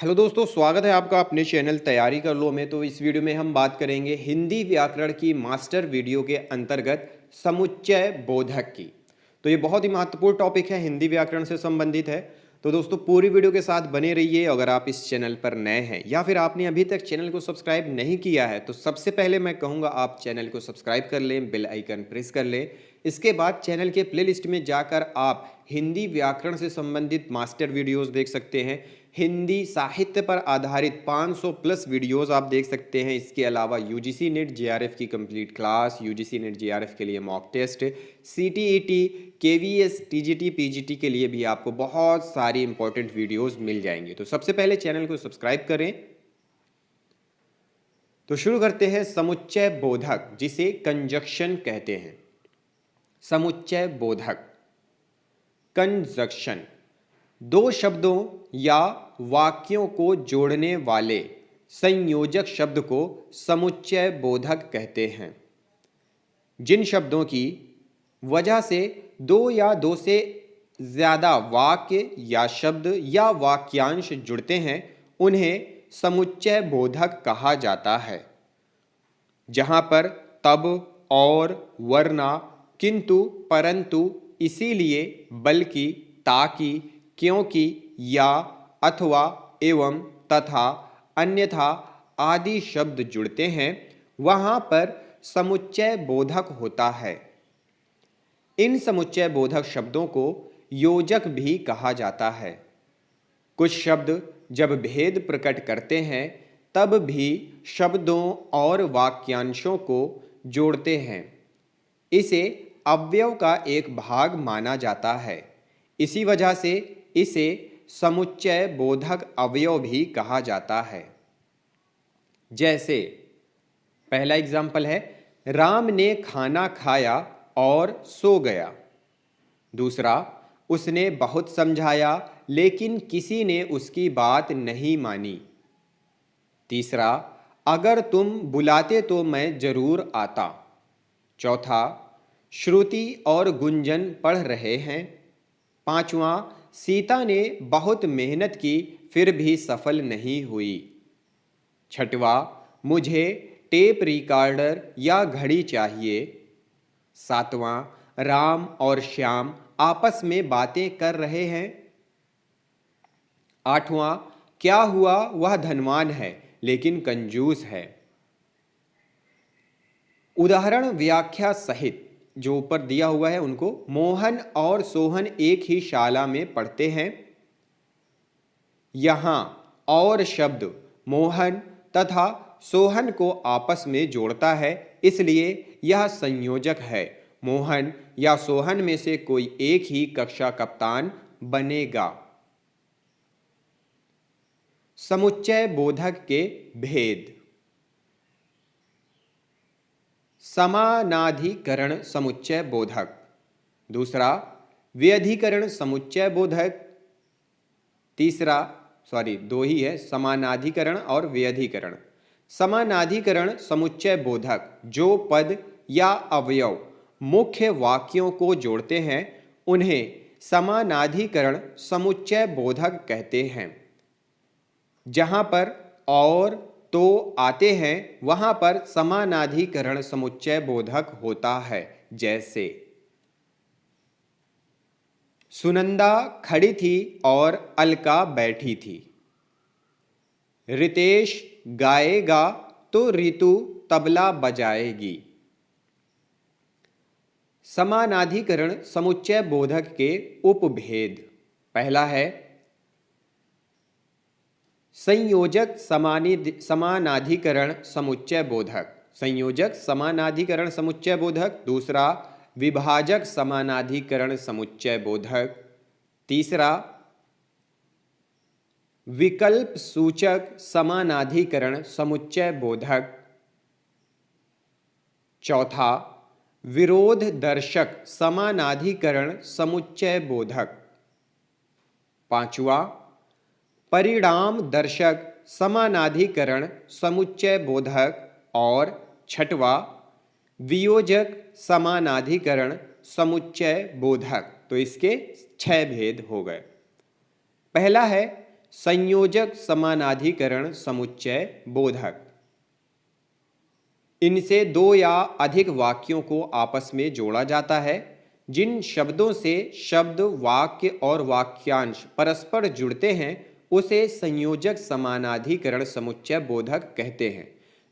Hello दोस्तों, स्वागत है आपका अपने चैनल तैयारी कर लो में। तो इस वीडियो में हम बात करेंगे हिंदी व्याकरण की मास्टर वीडियो के अंतर्गत समुच्चय बोधक की। तो ये बहुत ही महत्वपूर्ण टॉपिक है, हिंदी व्याकरण से संबंधित है। तो दोस्तों पूरी वीडियो के साथ बने रहिए। अगर आप इस चैनल पर नए हैं या फिर आपने अभी तक चैनल को सब्सक्राइब नहीं किया है तो सबसे पहले मैं कहूँगा आप चैनल को सब्सक्राइब कर लें, बेल आइकन प्रेस कर लें। इसके बाद चैनल के प्लेलिस्ट में जाकर आप हिंदी व्याकरण से संबंधित मास्टर वीडियोस देख सकते हैं। हिंदी साहित्य पर आधारित 500 प्लस वीडियोस आप देख सकते हैं। इसके अलावा यूजीसी नेट जेआरएफ की complete class, UGC NET JRF के लिए mock test, CTET, KVS, TGT, PGT के लिए भी आपको बहुत सारी इंपॉर्टेंट वीडियोस मिल जाएंगे। तो सबसे पहले चैनल को सब्सक्राइब करें। तो शुरू करते हैं समुच्चय बोधक, जिसे कंजक्शन कहते हैं। समुच्चय बोधक कंजक्शन दो शब्दों या वाक्यों को जोड़ने वाले संयोजक शब्द को समुच्चय बोधक कहते हैं। जिन शब्दों की वजह से दो या दो से ज़्यादा वाक्य या शब्द या वाक्यांश जुड़ते हैं उन्हें समुच्चय बोधक कहा जाता है। जहाँ पर तब, और, वरना, किंतु, परंतु, इसीलिए, बल्कि, ताकि, क्योंकि, या, अथवा, एवं, तथा, अन्यथा आदि शब्द जुड़ते हैं वहाँ पर समुच्चय बोधक होता है। इन समुच्चय बोधक शब्दों को योजक भी कहा जाता है। कुछ शब्द जब भेद प्रकट करते हैं तब भी शब्दों और वाक्यांशों को जोड़ते हैं। इसे अवयव का एक भाग माना जाता है। इसी वजह से इसे समुच्चय बोधक अवयव भी कहा जाता है। जैसे पहला एग्जाम्पल है, राम ने खाना खाया और सो गया। दूसरा, उसने बहुत समझाया लेकिन किसी ने उसकी बात नहीं मानी। तीसरा, अगर तुम बुलाते तो मैं जरूर आता। चौथा, श्रुति और गुंजन पढ़ रहे हैं। पांचवा, सीता ने बहुत मेहनत की फिर भी सफल नहीं हुई। छठवा, मुझे टेप रिकॉर्डर या घड़ी चाहिए। सातवां, राम और श्याम आपस में बातें कर रहे हैं। आठवां, क्या हुआ वह धनवान है लेकिन कंजूस है। उदाहरण व्याख्या सहित जो ऊपर दिया हुआ है उनको, मोहन और सोहन एक ही शाला में पढ़ते हैं। यहाँ और शब्द मोहन तथा सोहन को आपस में जोड़ता है, इसलिए यह संयोजक है। मोहन या सोहन में से कोई एक ही कक्षा कप्तान बनेगा। समुच्चय बोधक के भेद। समानाधिकरण समुच्चय बोधक। दूसरा, व्यधिकरण समुच्चय बोधक। तीसरा, दो ही है, समानाधिकरण और व्यधिकरण। समानाधिकरण समुच्चय बोधक जो पद या अवयव मुख्य वाक्यों को जोड़ते हैं उन्हें समानाधिकरण समुच्चय बोधक कहते हैं। जहाँ पर और, तो आते हैं वहाँ पर समानाधिकरण समुच्चय बोधक होता है। जैसे सुनंदा खड़ी थी और अलका बैठी थी। रितेश गाएगा तो रितु तबला बजाएगी। समानाधिकरण समुच्चय बोधक के उपभेद। पहला है संयोजक समानाधिकरण समुच्चय बोधक। संयोजक समानाधिकरण समुच्चय बोधक। दूसरा, विभाजक समानाधिकरण समुच्चय बोधक। तीसरा, विकल्प सूचक समानाधिकरण समुच्चय बोधक। चौथा, विरोध दर्शक समानाधिकरण समुच्चय बोधक। पांचवा, परिणाम दर्शक समानाधिकरण समुच्चय बोधक। और छठवा, वियोजक समानाधिकरण समुच्चय बोधक। तो इसके 6 भेद हो गए। पहला है संयोजक समानाधिकरण समुच्चय बोधक। इनसे दो या अधिक वाक्यों को आपस में जोड़ा जाता है। जिन शब्दों से शब्द, वाक्य और वाक्यांश परस्पर जुड़ते हैं उसे संयोजक समानाधिकरण समुच्चय बोधक कहते हैं।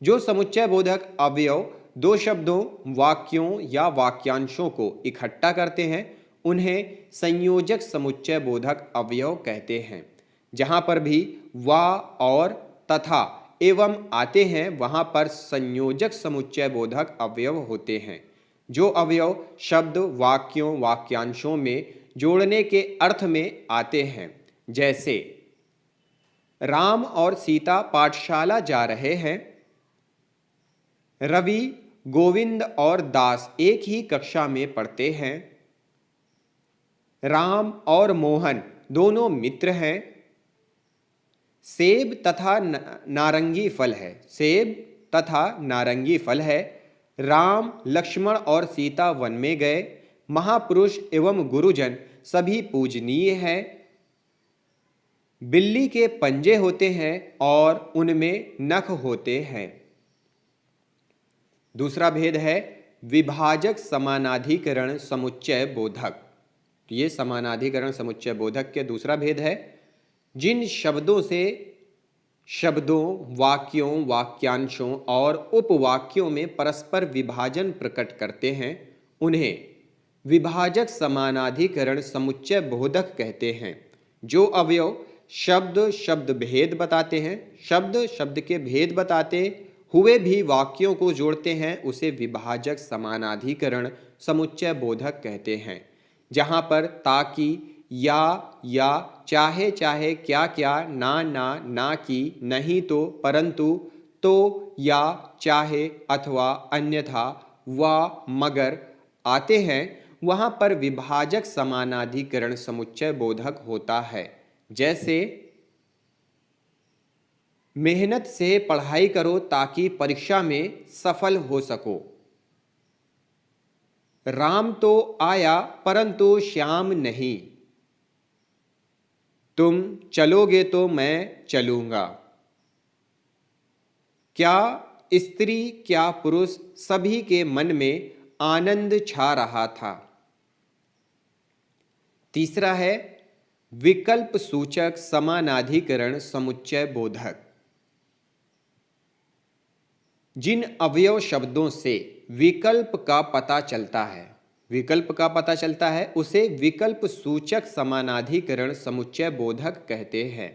जो समुच्चय बोधक अवयव दो शब्दों, वाक्यों या वाक्यांशों को इकट्ठा करते हैं उन्हें संयोजक समुच्चय बोधक अवयव कहते हैं। जहाँ पर भी वा और तथा एवं आते हैं वहाँ पर संयोजक समुच्चय बोधक अवयव होते हैं। जो अवयव शब्द, वाक्यों, वाक्यांशों में जोड़ने के अर्थ में आते हैं, जैसे राम और सीता पाठशाला जा रहे हैं, रवि, गोविंद और दास एक ही कक्षा में पढ़ते हैं, राम और मोहन दोनों मित्र हैं, सेब तथा नारंगी फल है, सेब तथा नारंगी फल है, राम, लक्ष्मण और सीता वन में गए, महापुरुष एवं गुरुजन सभी पूजनीय हैं, बिल्ली के पंजे होते हैं और उनमें नख होते हैं। दूसरा भेद है विभाजक समानाधिकरण समुच्चय बोधक। ये समानाधिकरण समुच्चय बोधक के दूसरा भेद है। जिन शब्दों से शब्दों, वाक्यों, वाक्यांशों और उपवाक्यों में परस्पर विभाजन प्रकट करते हैं उन्हें विभाजक समानाधिकरण समुच्चय बोधक कहते हैं। जो अवयव शब्द शब्द भेद बताते हैं, शब्द शब्द के भेद बताते हुए भी वाक्यों को जोड़ते हैं उसे विभाजक समानाधिकरण समुच्चय बोधक कहते हैं। जहाँ पर ताकि, या, चाहे चाहे, क्या क्या, ना ना, ना की, नहीं तो, परंतु, तो, या, चाहे, अथवा, अन्यथा, व, मगर आते हैं वहाँ पर विभाजक समानाधिकरण समुच्चय बोधक होता है। जैसे मेहनत से पढ़ाई करो ताकि परीक्षा में सफल हो सको, राम तो आया परंतु श्याम नहीं, तुम चलोगे तो मैं चलूंगा, क्या स्त्री क्या पुरुष सभी के मन में आनंद छा रहा था। तीसरा है विकल्प सूचक समानाधिकरण समुच्चय बोधक। जिन अवयव शब्दों से विकल्प का पता चलता है, विकल्प का पता चलता है उसे विकल्प सूचक समानाधिकरण समुच्चय बोधक कहते हैं।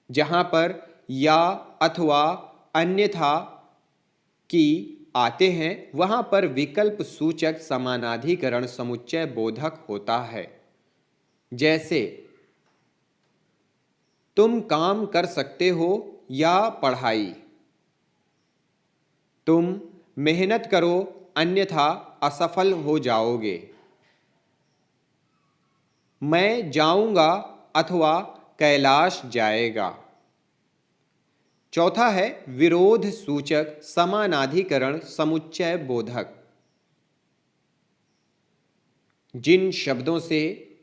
जहाँ पर या, अथवा, अन्यथा की आते हैं वहाँ पर विकल्प सूचक समानाधिकरण समुच्चय बोधक होता है। जैसे तुम काम कर सकते हो या पढ़ाई, तुम मेहनत करो अन्यथा असफल हो जाओगे, मैं जाऊंगा अथवा कैलाश जाएगा। चौथा है विरोध सूचक समानाधिकरण समुच्चय बोधक। जिन शब्दों से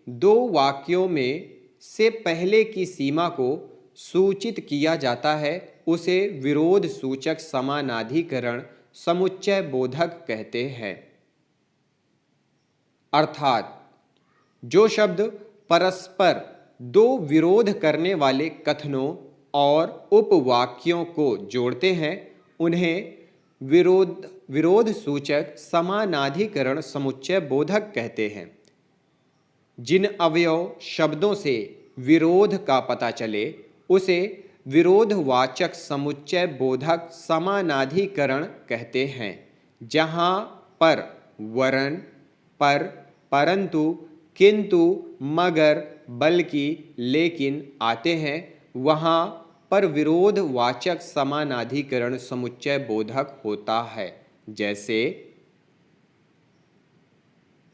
दो वाक्यों में से पहले की सीमा को सूचित किया जाता है उसे विरोध सूचक समानाधिकरण समुच्चय बोधक कहते हैं। अर्थात जो शब्द परस्पर दो विरोध करने वाले कथनों और उपवाक्यों को जोड़ते हैं उन्हें विरोध सूचक समानाधिकरण समुच्चय बोधक कहते हैं। जिन अवयव शब्दों से विरोध का पता चले उसे विरोधवाचक समुच्चय बोधक समानाधिकरण कहते हैं। जहाँ पर वरन, पर, परंतु, किंतु, मगर, बल्कि, लेकिन आते हैं वहाँ पर विरोधवाचक समानाधिकरण समुच्चय बोधक होता है। जैसे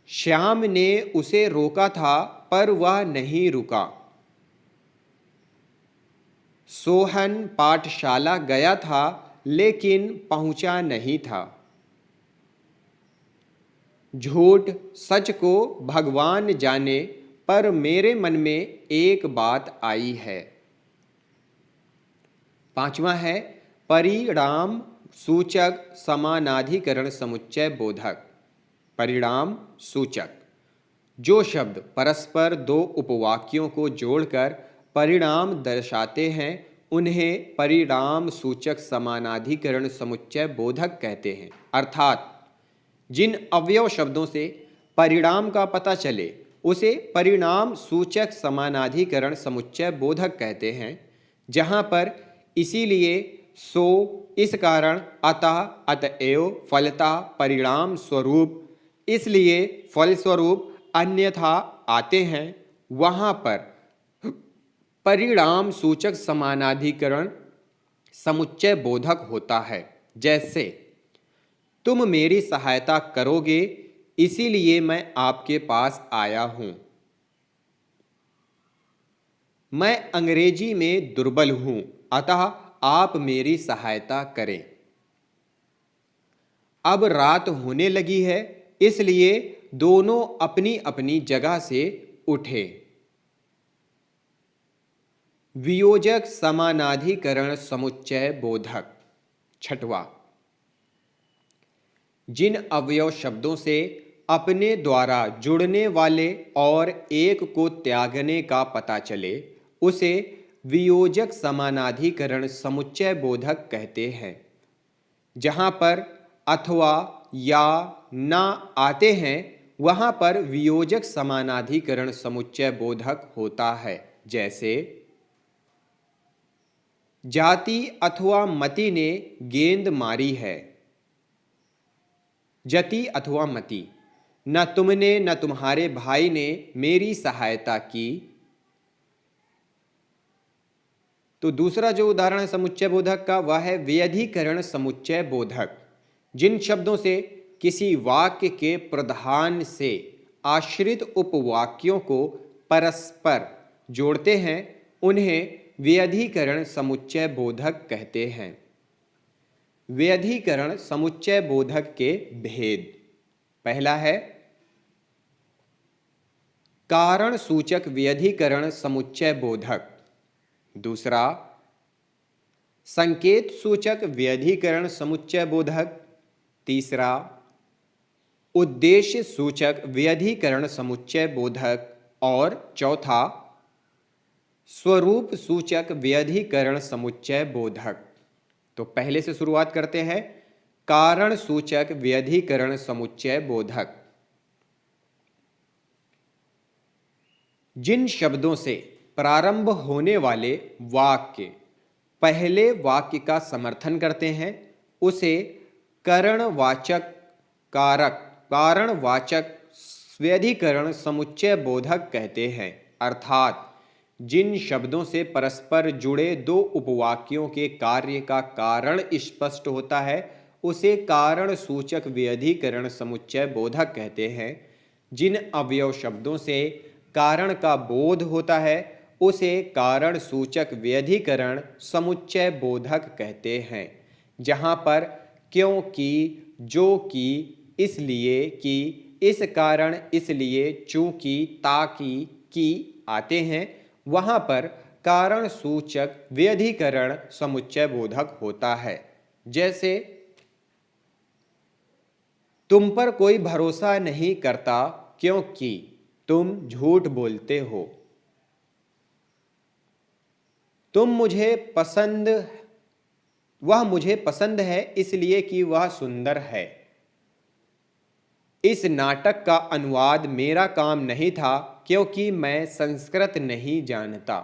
श्याम ने उसे रोका था पर वह नहीं रुका, सोहन पाठशाला गया था लेकिन पहुंचा नहीं था, झूठ सच को भगवान जाने पर मेरे मन में एक बात आई है। पांचवा है परिणाम सूचक समानाधिकरण समुच्चय बोधक। परिणाम सूचक, जो शब्द परस्पर दो उपवाक्यों को जोड़कर परिणाम दर्शाते हैं उन्हें परिणाम सूचक समानाधिकरण समुच्चय बोधक कहते हैं। अर्थात जिन अवयव शब्दों से परिणाम का पता चले उसे परिणाम सूचक समानाधिकरण समुच्चय बोधक कहते हैं। जहाँ पर इसीलिए, सो, इस कारण, अतः, अतएव, फलतः, परिणाम स्वरूप, इसलिए, फलस्वरूप, अन्यथा आते हैं, वहाँ पर परिणाम सूचक समानाधिकरण समुच्चय बोधक होता है। जैसे तुम मेरी सहायता करोगे इसीलिए मैं आपके पास आया हूं। मैं अंग्रेजी में दुर्बल हूं अतः आप मेरी सहायता करें। अब रात होने लगी है इसलिए दोनों अपनी अपनी जगह से उठे। वियोजक समानाधिकरण समुच्चय बोधक। छठवां, जिन अवयव शब्दों से अपने द्वारा जुड़ने वाले और एक को त्यागने का पता चले उसे वियोजक समानाधिकरण समुच्चय बोधक कहते हैं। जहाँ पर अथवा या ना आते हैं वहाँ पर वियोजक समानाधिकरण समुच्चय बोधक होता है। जैसे जाति अथवा मति ने गेंद मारी है। जति अथवा मति, न तुमने न तुम्हारे भाई ने मेरी सहायता की। तो दूसरा जो उदाहरण है समुच्चय बोधक का वह है व्यधिकरण समुच्चय बोधक। जिन शब्दों से किसी वाक्य के प्रधान से आश्रित उपवाक्यों को परस्पर जोड़ते हैं उन्हें व्यधिकरण समुच्चय बोधक कहते हैं। व्यधिकरण समुच्चय बोधक के भेद। पहला है कारण सूचक व्यधिकरण समुच्चय बोधक। दूसरा संकेत सूचक व्यधिकरण समुच्चय बोधक। तीसरा उद्देश्य सूचक व्यधिकरण समुच्चय बोधक। और चौथा स्वरूप सूचक व्यधिकरण समुच्चय बोधक। तो पहले से शुरुआत करते हैं, कारण सूचक व्यधिकरण समुच्चय बोधक। जिन शब्दों से प्रारंभ होने वाले वाक्य पहले वाक्य का समर्थन करते हैं उसे करणवाचक कारक कारणवाचक व्यधिकरण समुच्चय बोधक कहते हैं। अर्थात जिन शब्दों से परस्पर जुड़े दो उपवाक्यों के कार्य का कारण स्पष्ट होता है उसे कारण सूचक व्यधिकरण समुच्चय बोधक कहते हैं। जिन अवयव शब्दों से कारण का बोध होता है उसे कारण सूचक व्यधिकरण समुच्चय बोधक कहते हैं। जहाँ पर क्योंकि, जो कि, इसलिए कि, इस कारण, इसलिए, चूंकि, ताकि, कि आते हैं वहाँ पर कारण सूचक व्यधिकरण समुच्चय बोधक होता है। जैसे तुम पर कोई भरोसा नहीं करता क्योंकि तुम झूठ बोलते हो। वह मुझे पसंद है इसलिए कि वह सुंदर है। इस नाटक का अनुवाद मेरा काम नहीं था क्योंकि मैं संस्कृत नहीं जानता।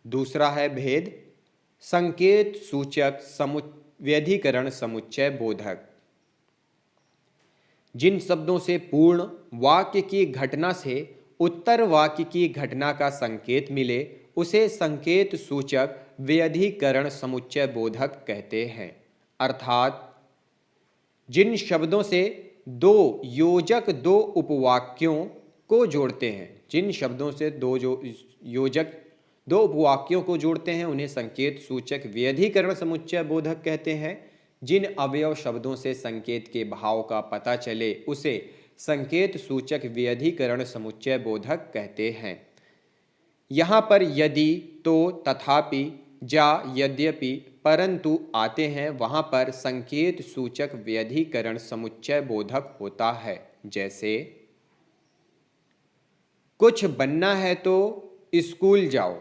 दूसरा है भेद संकेत सूचक व्यधिकरण समुच्चय बोधक। जिन शब्दों से पूर्ण वाक्य की घटना से उत्तर वाक्य की घटना का संकेत मिले उसे संकेत सूचक व्यधिकरण समुच्चय बोधक कहते हैं। अर्थात जिन शब्दों से दो योजक दो उपवाक्यों को जोड़ते हैं, जिन शब्दों से योजक दो उपवाक्यों को जोड़ते हैं उन्हें संकेत सूचक व्यधिकरण समुच्चय बोधक कहते हैं। जिन अवयव शब्दों से संकेत के भाव का पता चले उसे संकेत सूचक व्यधिकरण समुच्चय बोधक कहते हैं। यहाँ पर यदि, तो, तथापि जा यद्यपि परंतु आते हैं वहाँ पर संकेत सूचक व्यधिकरण समुच्चय बोधक होता है। जैसे कुछ बनना है तो स्कूल जाओ,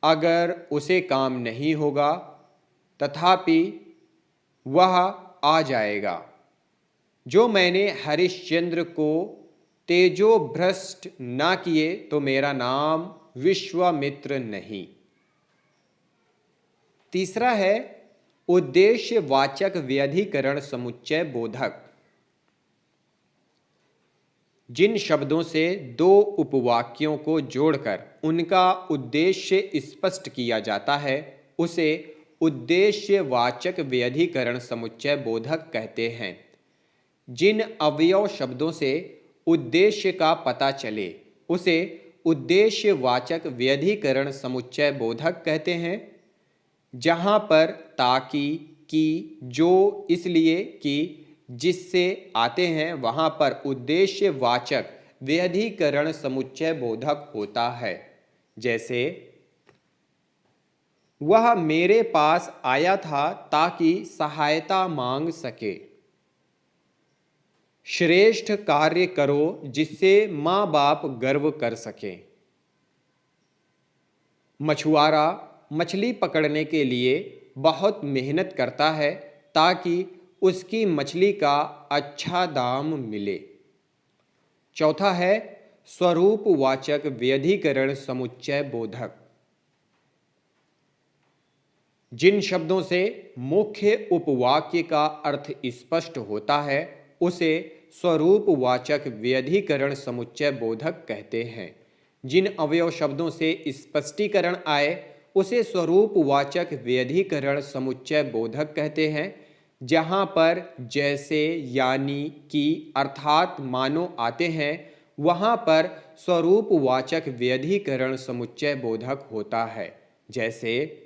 अगर उसे काम नहीं होगा तथापि वह आ जाएगा। जो मैंने हरिश्चंद्र को तेजोभ्रष्ट ना किए तो मेरा नाम विश्वामित्र नहीं। तीसरा है उद्देश्यवाचक व्यधिकरण समुच्चय बोधक। जिन शब्दों से दो उपवाक्यों को जोड़कर उनका उद्देश्य स्पष्ट किया जाता है उसे उद्देश्यवाचक व्यधिकरण समुच्चय बोधक कहते हैं। जिन अवयव शब्दों से उद्देश्य का पता चले उसे उद्देश्यवाचक व्यधिकरण समुच्चय बोधक कहते हैं। जहाँ पर ताकि, कि, जो, इसलिए कि, जिससे आते हैं वहाँ पर उद्देश्यवाचक व्यधिकरण समुच्चय बोधक होता है। जैसे वह मेरे पास आया था ताकि सहायता मांग सके। श्रेष्ठ कार्य करो जिससे माँ बाप गर्व कर सके। मछुआरा मछली पकड़ने के लिए बहुत मेहनत करता है ताकि उसकी मछली का अच्छा दाम मिले। चौथा है स्वरूपवाचक व्यधिकरण समुच्चय बोधक। जिन शब्दों से मुख्य उपवाक्य का अर्थ स्पष्ट होता है उसे स्वरूपवाचक व्यधिकरण समुच्चय बोधक कहते हैं। जिन अवयव शब्दों से स्पष्टीकरण आए उसे स्वरूपवाचक व्यधिकरण समुच्चय बोधक कहते हैं। जहाँ पर जैसे, यानी, कि, अर्थात, मानो आते हैं वहाँ पर स्वरूपवाचक व्यधिकरण समुच्चय बोधक होता है। जैसे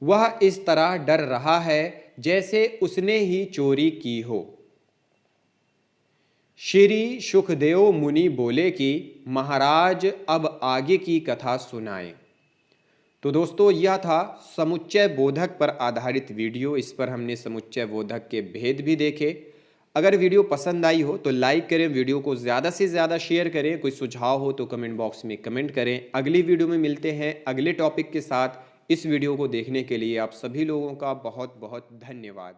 वह इस तरह डर रहा है जैसे उसने ही चोरी की हो। श्री सुखदेव मुनि बोले कि महाराज अब आगे की कथा सुनाएं। तो दोस्तों यह था समुच्चय बोधक पर आधारित वीडियो। इस पर हमने समुच्चय बोधक के भेद भी देखे। अगर वीडियो पसंद आई हो तो लाइक करें, वीडियो को ज़्यादा से ज़्यादा शेयर करें। कोई सुझाव हो तो कमेंट बॉक्स में कमेंट करें। अगली वीडियो में मिलते हैं अगले टॉपिक के साथ। इस वीडियो को देखने के लिए आप सभी लोगों का बहुत बहुत धन्यवाद।